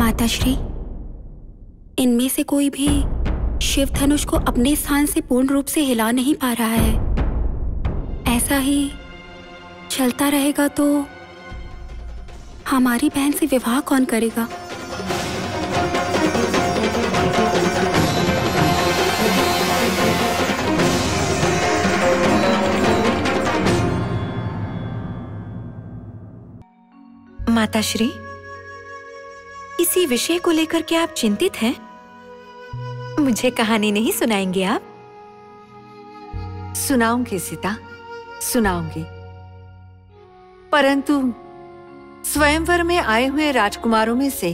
माताश्री, इनमें से कोई भी शिव धनुष को अपने स्थान से पूर्ण रूप से हिला नहीं पा रहा है। ऐसा ही चलता रहेगा तो हमारी बहन से विवाह कौन करेगा? माताश्री, इसी विषय को लेकर क्या आप चिंतित हैं? मुझे कहानी नहीं सुनाएंगे आप? सुनाऊंगी सीता, सुनाऊंगी। परंतु स्वयंवर में आए हुए राजकुमारों में से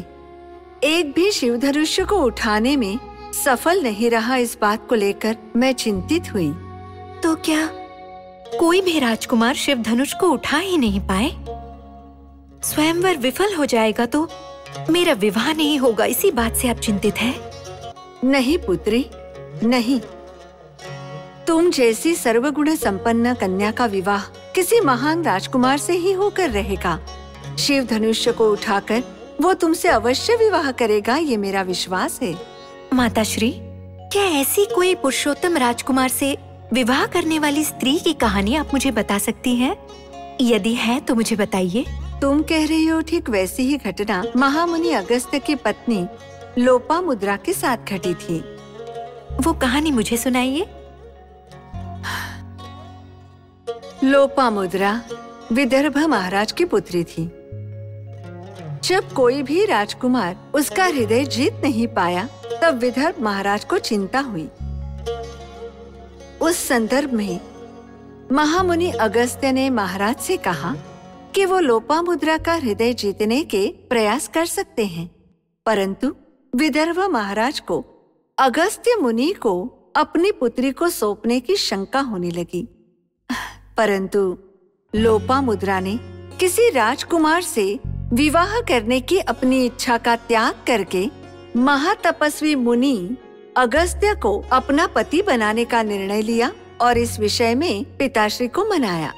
एक भी शिव धनुष को उठाने में सफल नहीं रहा। इस बात को लेकर मैं चिंतित हुई। तो क्या कोई भी राजकुमार शिव धनुष को उठा ही नहीं पाए? स्वयंवर विफल हो जाएगा तो मेरा विवाह नहीं होगा, इसी बात से आप चिंतित हैं? नहीं पुत्री, नहीं। तुम जैसी सर्वगुण संपन्न कन्या का विवाह किसी महान राजकुमार से ही होकर रहेगा। शिव धनुष को उठाकर वो तुमसे अवश्य विवाह करेगा, ये मेरा विश्वास है। माताश्री, क्या ऐसी कोई पुरुषोत्तम राजकुमार से विवाह करने वाली स्त्री की कहानी आप मुझे बता सकती हैं? यदि है तो मुझे बताइए। तुम कह रही हो ठीक वैसी ही घटना महामुनि अगस्त्य की पत्नी लोपामुद्रा के साथ घटी थी। वो कहानी मुझे सुनाइए। लोपामुद्रा विदर्भ महाराज की पुत्री थी। जब कोई भी राजकुमार उसका हृदय जीत नहीं पाया, तब विदर्भ महाराज को चिंता हुई। उस संदर्भ में महामुनि अगस्त्य ने महाराज से कहा कि वो लोपामुद्रा का हृदय जीतने के प्रयास कर सकते हैं, परंतु विदर्भ महाराज को अगस्त्य मुनि को अपनी पुत्री को सौंपने की शंका होने लगी। परंतु लोपामुद्रा ने किसी राजकुमार से विवाह करने की अपनी इच्छा का त्याग करके महातपस्वी मुनि अगस्त्य को अपना पति बनाने का निर्णय लिया और इस विषय में पिताश्री को मनाया।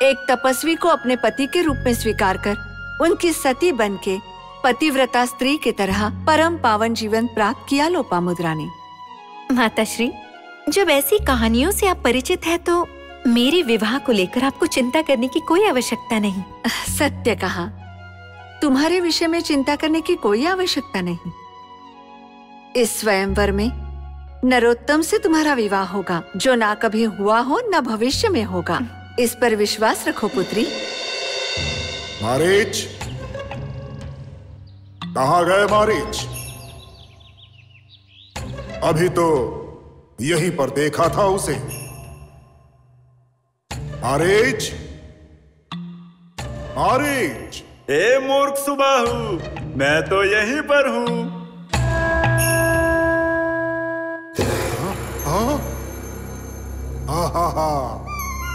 एक तपस्वी को अपने पति के रूप में स्वीकार कर उनकी सती बनके पतिव्रता स्त्री की तरह परम पावन जीवन प्राप्त किया लोपामुद्रा ने। माताश्री, जब ऐसी कहानियों से आप परिचित हैं तो मेरे विवाह को लेकर आपको चिंता करने की कोई आवश्यकता नहीं। सत्य कहा, तुम्हारे विषय में चिंता करने की कोई आवश्यकता नहीं। इस स्वयंवर में नरोत्तम से तुम्हारा विवाह होगा, जो ना कभी हुआ हो न भविष्य में होगा। इस पर विश्वास रखो पुत्री। मारीच, कहाँ गए मारीच? अभी तो यहीं पर देखा था उसे। मारीच, मारीच। हे मूर्ख सुबाहु, मैं तो यहीं पर हूँ।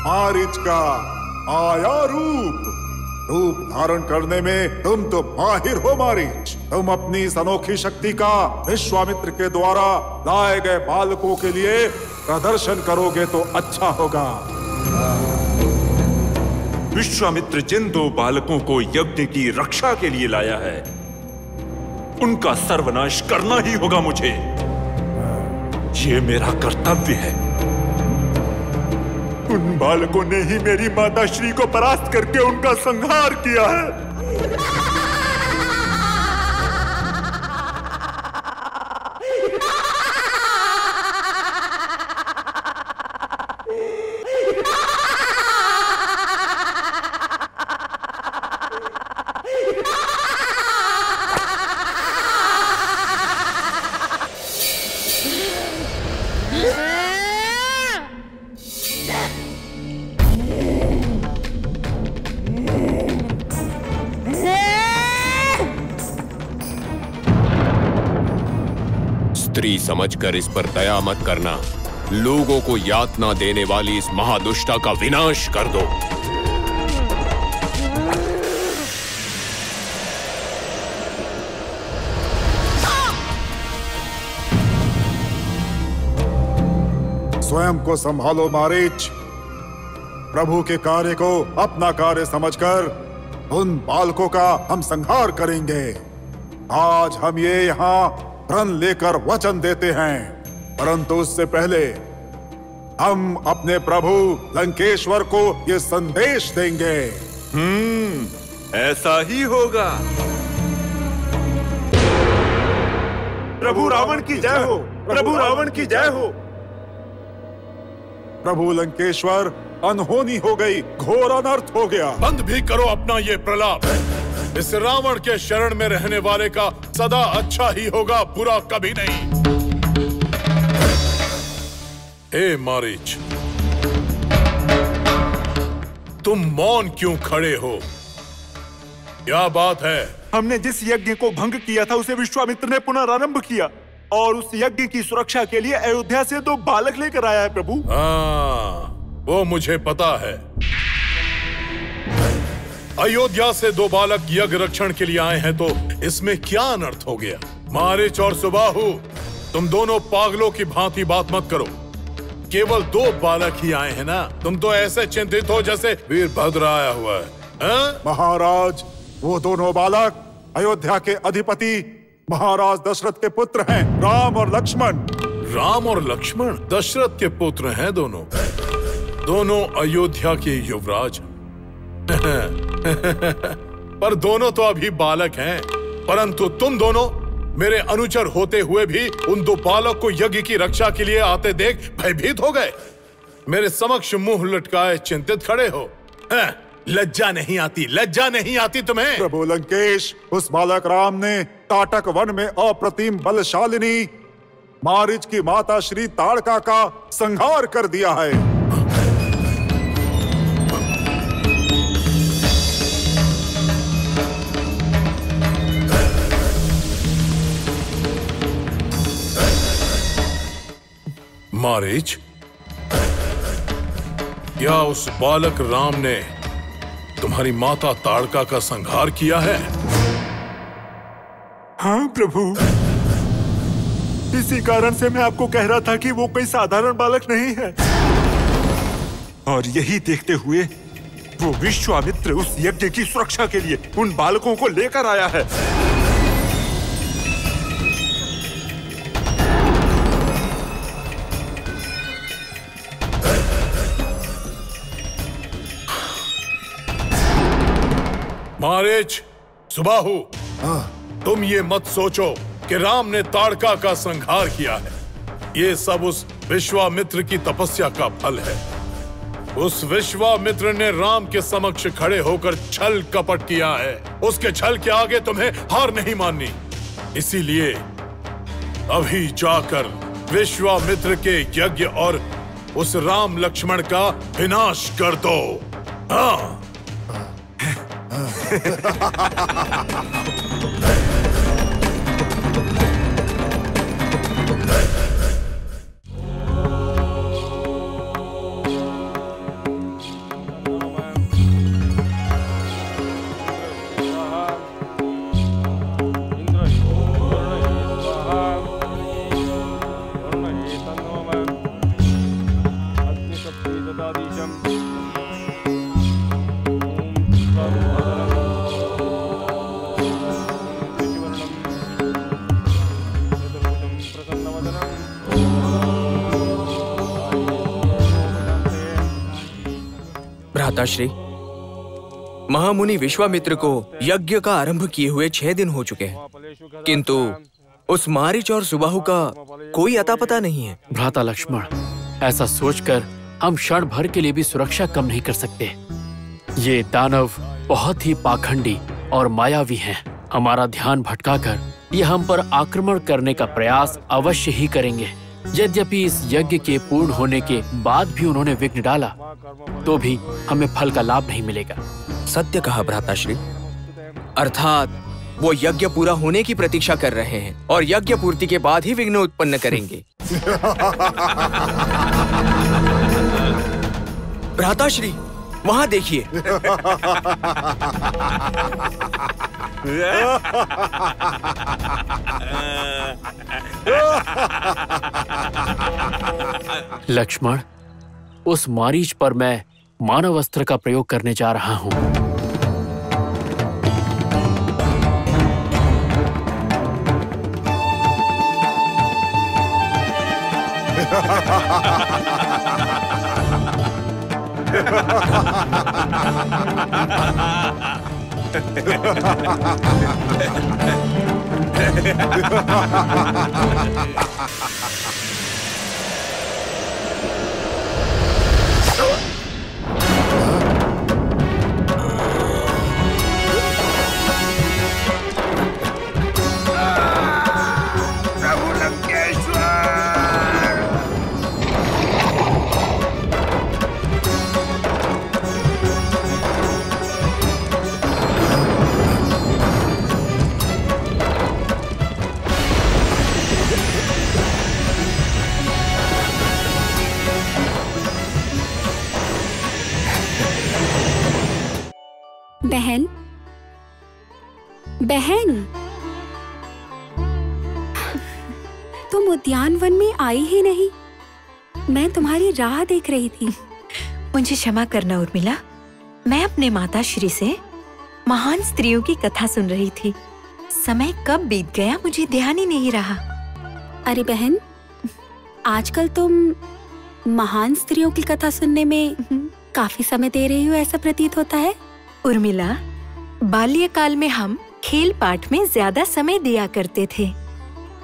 मारीच का आया रूप धारण करने में तुम तो माहिर हो मारीच। तुम अपनी इस अनोखी शक्ति का विश्वामित्र के द्वारा लाए गए बालकों के लिए प्रदर्शन करोगे तो अच्छा होगा। विश्वामित्र जिन दो बालकों को यज्ञ की रक्षा के लिए लाया है, उनका सर्वनाश करना ही होगा मुझे। ये मेरा कर्तव्य है। उन बालकों ने ही मेरी माताश्री को परास्त करके उनका संहार किया है। स्त्री समझकर इस पर दया मत करना। लोगों को यातना देने वाली इस महादुष्टा का विनाश कर दो। स्वयं को संभालो मारीच। प्रभु के कार्य को अपना कार्य समझकर उन बालकों का हम संहार करेंगे। आज हम ये यहाँ प्रण लेकर वचन देते हैं, परंतु उससे पहले हम अपने प्रभु लंकेश्वर को ये संदेश देंगे। ऐसा ही होगा। प्रभु रावण की जय हो, प्रभु रावण की जय हो। प्रभु लंकेश्वर, अनहोनी हो गई, घोर अनर्थ हो गया। बंद भी करो अपना ये प्रलाप। इस रावण के शरण में रहने वाले का सदा अच्छा ही होगा, बुरा कभी नहीं। हे मारीच, तुम मौन क्यों खड़े हो? क्या बात है? हमने जिस यज्ञ को भंग किया था उसे विश्वामित्र ने पुनरारंभ किया और उस यज्ञ की सुरक्षा के लिए अयोध्या से 2 बालक लेकर आया है प्रभु। हाँ, वो मुझे पता है। अयोध्या से 2 बालक यज्ञ रक्षण के लिए आए हैं, तो इसमें क्या अनर्थ हो गया? मारीच और सुबाहु, तुम दोनों पागलों की भांति बात मत करो। केवल 2 बालक ही आए हैं ना? तुम तो ऐसे चिंतित हो जैसे वीरभद्र आया हुआ है। महाराज, वो दोनों बालक अयोध्या के अधिपति महाराज दशरथ के पुत्र हैं, राम और लक्ष्मण। राम और लक्ष्मण दशरथ के पुत्र हैं दोनों अयोध्या के युवराज। पर दोनों तो अभी बालक हैं, परंतु तुम दोनों मेरे अनुचर होते हुए भी उन 2 बालक को यज्ञ की रक्षा के लिए आते देख भयभीत हो गए। मेरे समक्ष मुंह लटकाए चिंतित खड़े हो। लज्जा नहीं आती, लज्जा नहीं आती तुम्हें? प्रभु लंकेश, उस बालक राम ने ताटक वन में अप्रतिम बलशालिनी मारीच की माता श्री ताड़का का संहार कर दिया है। मारीच, क्या उस बालक राम ने तुम्हारी माता ताड़का का संहार किया है? हाँ प्रभु, इसी कारण से मैं आपको कह रहा था कि वो कोई साधारण बालक नहीं है। और यही देखते हुए वो विश्वामित्र उस यज्ञ की सुरक्षा के लिए उन बालकों को लेकर आया है। मारीच, सुबाहु, तुम ये मत सोचो कि राम ने ताड़का का संहार किया है। ये सब उस विश्वामित्र की तपस्या का फल है। उस विश्वामित्र ने राम के समक्ष खड़े होकर छल कपट किया है। उसके छल के आगे तुम्हें हार नहीं माननी। इसीलिए अभी जाकर विश्वामित्र के यज्ञ और उस राम लक्ष्मण का विनाश कर दो। हाँ। भ्राताश्री, महामुनि विश्वामित्र को यज्ञ का आरंभ किए हुए 6 दिन हो चुके हैं, किंतु उस मारीच और सुबाहु का कोई अता पता नहीं है। भ्राता लक्ष्मण, ऐसा सोचकर हम क्षण भर के लिए भी सुरक्षा कम नहीं कर सकते। ये दानव बहुत ही पाखंडी और मायावी हैं। हमारा ध्यान भटकाकर ये हम पर आक्रमण करने का प्रयास अवश्य ही करेंगे। यद्यपि इस यज्ञ के पूर्ण होने के बाद भी उन्होंने विघ्न डाला, तो भी हमें फल का लाभ नहीं मिलेगा। सत्य कहा भ्राताश्री। अर्थात वो यज्ञ पूरा होने की प्रतीक्षा कर रहे हैं और यज्ञ पूर्ति के बाद ही विघ्न उत्पन्न करेंगे। भ्राताश्री, वहां देखिए। लक्ष्मण, उस मारीच पर मैं मानव अस्त्र का प्रयोग करने जा रहा हूं। बहन, बहन, तुम उद्यानवन में आई ही नहीं। मैं तुम्हारी राह देख रही थी। मुझे क्षमा करना उर्मिला, मैं अपने माता श्री से महान स्त्रियों की कथा सुन रही थी। समय कब बीत गया मुझे ध्यान ही नहीं रहा। अरे बहन, आजकल तुम महान स्त्रियों की कथा सुनने में काफी समय दे रही हो, ऐसा प्रतीत होता है। उर्मिला, बाल्यकाल में हम खेल पाठ में ज्यादा समय दिया करते थे।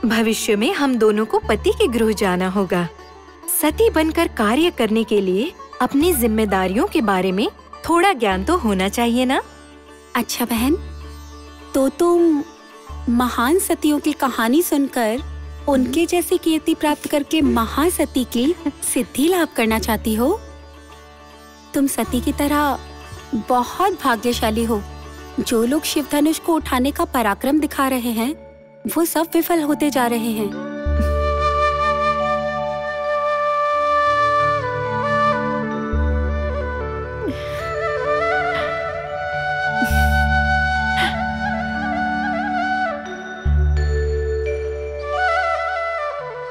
भविष्य में हम दोनों को पति के गृह जाना होगा। सती बनकर कार्य करने के लिए अपनी जिम्मेदारियों के बारे में थोड़ा ज्ञान तो होना चाहिए ना। अच्छा बहन, तो तुम महान सतियों की कहानी सुनकर उनके जैसी कीर्ति प्राप्त करके महासती की सिद्धि लाभ करना चाहती हो। तुम सती की तरह बहुत भाग्यशाली हो। जो लोग शिव धनुष को उठाने का पराक्रम दिखा रहे हैं, वो सब विफल होते जा रहे हैं।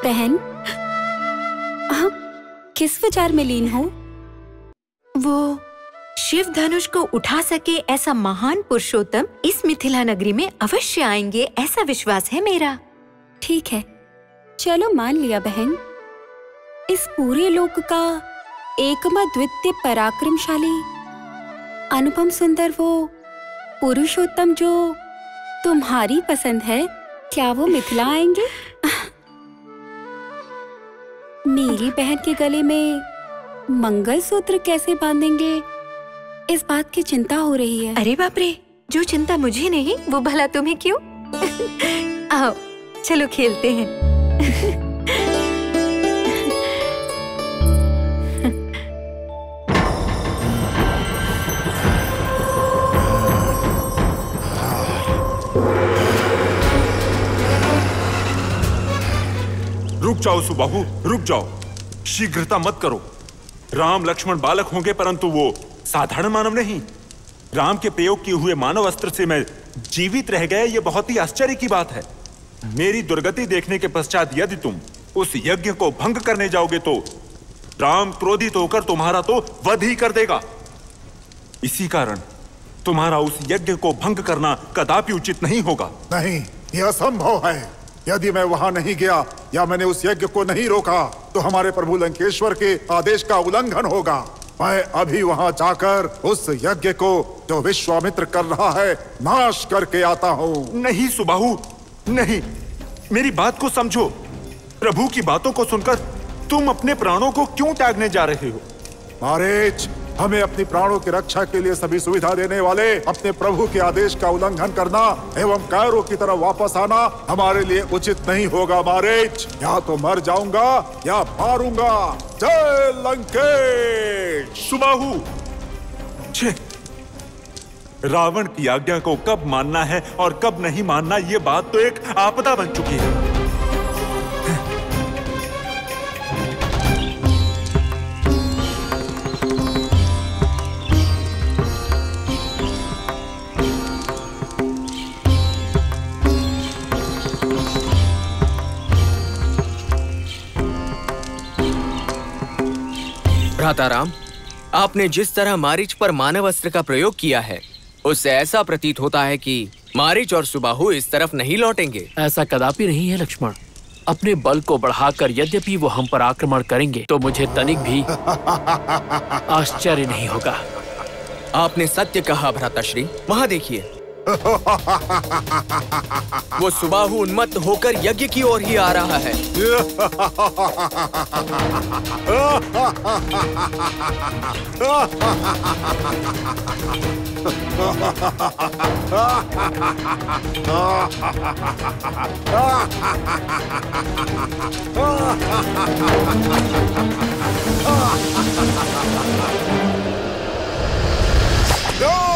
बहन, आप किस विचार में लीन हो? वो शिव धनुष को उठा सके ऐसा महान पुरुषोत्तम इस मिथिला नगरी में अवश्य आएंगे, ऐसा विश्वास है मेरा। ठीक है, चलो मान लिया बहन। इस पूरे लोक का एकमात्र द्वितीय पराक्रमशाली अनुपम सुंदर वो पुरुषोत्तम जो तुम्हारी पसंद है, क्या वो मिथिला आएंगे? मेरी बहन के गले में मंगलसूत्र कैसे बांधेंगे, इस बात की चिंता हो रही है। अरे बाप रे, जो चिंता मुझे नहीं वो भला तुम्हें क्यों? आओ चलो खेलते हैं। रुक जाओ सुबाहु, रुक जाओ। शीघ्रता मत करो। राम लक्ष्मण बालक होंगे, परंतु वो साधारण मानव नहीं। राम के प्रयोग किए हुए मानव अस्त्र से मैं जीवित रह गया, ये बहुत ही आश्चर्य की बात है। मेरी दुर्गति देखने के पश्चात यदि तुम उस यज्ञ को भंग करने जाओगे तो राम क्रोधित होकर तुम्हारा तो वध ही कर देगा। इसी कारण तुम्हारा उस यज्ञ को भंग करना कदापि उचित नहीं होगा। नहीं, यह असंभव है। यदि मैं वहां नहीं गया या मैंने उस यज्ञ को नहीं रोका तो हमारे प्रभु लंकेश्वर के आदेश का उल्लंघन होगा। मैं अभी वहां जाकर उस यज्ञ को जो विश्वामित्र कर रहा है नाश करके आता हूँ। नहीं सुबाहु, नहीं, मेरी बात को समझो। प्रभु की बातों को सुनकर तुम अपने प्राणों को क्यों त्यागने जा रहे हो? मारीच, हमें अपनी प्राणों की रक्षा के लिए सभी सुविधा देने वाले अपने प्रभु के आदेश का उल्लंघन करना एवं कायरों की तरह वापस आना हमारे लिए उचित नहीं होगा। मारीच, या तो मर जाऊंगा या मारूंगा। जय लंकेश। सुबाहु, रावण की आज्ञा को कब मानना है और कब नहीं मानना, ये बात तो एक आपदा बन चुकी है। भ्राताराम, आपने जिस तरह मारीच पर मानव अस्त्र का प्रयोग किया है, उससे ऐसा प्रतीत होता है कि मारीच और सुबाहु इस तरफ नहीं लौटेंगे। ऐसा कदापि नहीं है लक्ष्मण। अपने बल को बढ़ाकर यद्यपि वो हम पर आक्रमण करेंगे तो मुझे तनिक भी आश्चर्य नहीं होगा। आपने सत्य कहा भ्राताश्री। वहाँ देखिए, वो सुबाहु उन्मत्त होकर यज्ञ की ओर ही आ रहा है। No!